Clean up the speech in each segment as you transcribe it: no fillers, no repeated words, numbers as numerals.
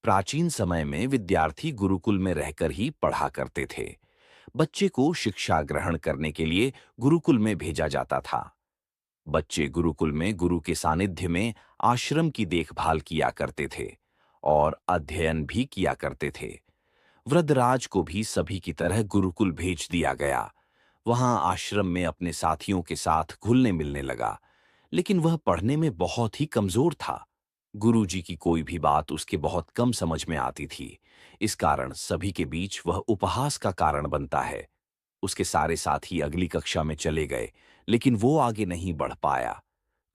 प्राचीन समय में विद्यार्थी गुरुकुल में रहकर ही पढ़ा करते थे। बच्चे को शिक्षा ग्रहण करने के लिए गुरुकुल में भेजा जाता था। बच्चे गुरुकुल में गुरु के सानिध्य में आश्रम की देखभाल किया करते थे और अध्ययन भी किया करते थे। वृद्धराज को भी सभी की तरह गुरुकुल भेज दिया गया। वहां आश्रम में अपने साथियों के साथ घुलने मिलने लगा, लेकिन वह पढ़ने में बहुत ही कमजोर था। गुरुजी की कोई भी बात उसके बहुत कम समझ में आती थी। इस कारण सभी के बीच वह उपहास का कारण बनता है। उसके सारे साथी अगली कक्षा में चले गए, लेकिन वो आगे नहीं बढ़ पाया।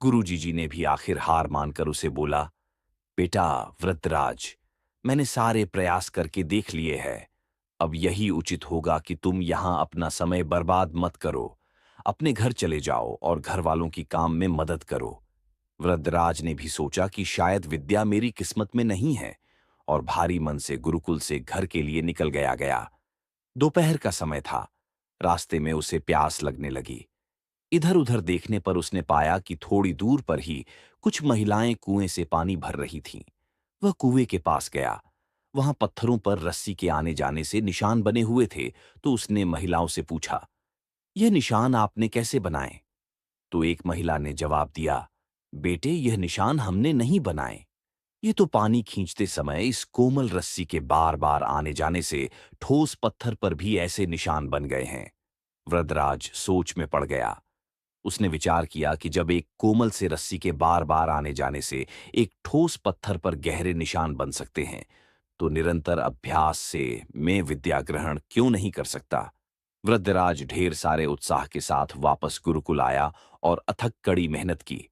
गुरुजी जी ने भी आखिर हार मानकर उसे बोला, बेटा वृद्धराज, मैंने सारे प्रयास करके देख लिए हैं। अब यही उचित होगा कि तुम यहां अपना समय बर्बाद मत करो। अपने घर चले जाओ और घर वालों की काम में मदद करो। वृद्धराज ने भी सोचा कि शायद विद्या मेरी किस्मत में नहीं है, और भारी मन से गुरुकुल से घर के लिए निकल गया। दोपहर का समय था। रास्ते में उसे प्यास लगने लगी। इधर उधर देखने पर उसने पाया कि थोड़ी दूर पर ही कुछ महिलाएं कुएं से पानी भर रही थीं। वह कुएं के पास गया। वहां पत्थरों पर रस्सी के आने जाने से निशान बने हुए थे। तो उसने महिलाओं से पूछा, यह निशान आपने कैसे बनाए? तो एक महिला ने जवाब दिया, बेटे, यह निशान हमने नहीं बनाए। ये तो पानी खींचते समय इस कोमल रस्सी के बार बार आने जाने से ठोस पत्थर पर भी ऐसे निशान बन गए हैं। वृद्धराज सोच में पड़ गया। उसने विचार किया कि जब एक कोमल से रस्सी के बार बार आने जाने से एक ठोस पत्थर पर गहरे निशान बन सकते हैं, तो निरंतर अभ्यास से मैं विद्या ग्रहण क्यों नहीं कर सकता। वृद्धराज ढेर सारे उत्साह के साथ वापस गुरुकुल आया और अथक कड़ी मेहनत की।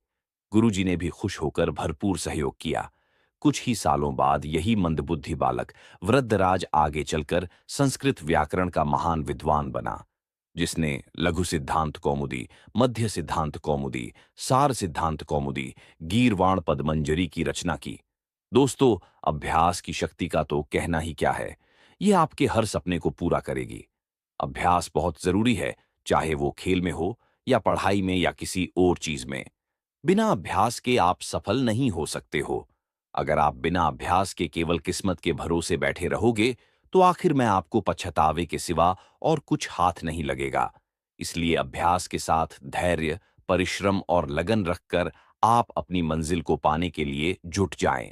गुरुजी ने भी खुश होकर भरपूर सहयोग किया। कुछ ही सालों बाद यही मंदबुद्धि बालक वृद्धराज आगे चलकर संस्कृत व्याकरण का महान विद्वान बना, जिसने लघु सिद्धांत कौमुदी, मध्य सिद्धांत कौमुदी, सार सिद्धांत कौमुदी, गीरवाण पदमंजरी की रचना की। दोस्तों, अभ्यास की शक्ति का तो कहना ही क्या है। यह आपके हर सपने को पूरा करेगी। अभ्यास बहुत जरूरी है, चाहे वो खेल में हो या पढ़ाई में या किसी और चीज में। बिना अभ्यास के आप सफल नहीं हो सकते हो। अगर आप बिना अभ्यास के केवल किस्मत के भरोसे बैठे रहोगे, तो आखिर में आपको पछतावे के सिवा और कुछ हाथ नहीं लगेगा। इसलिए अभ्यास के साथ धैर्य, परिश्रम और लगन रखकर आप अपनी मंजिल को पाने के लिए जुट जाएं।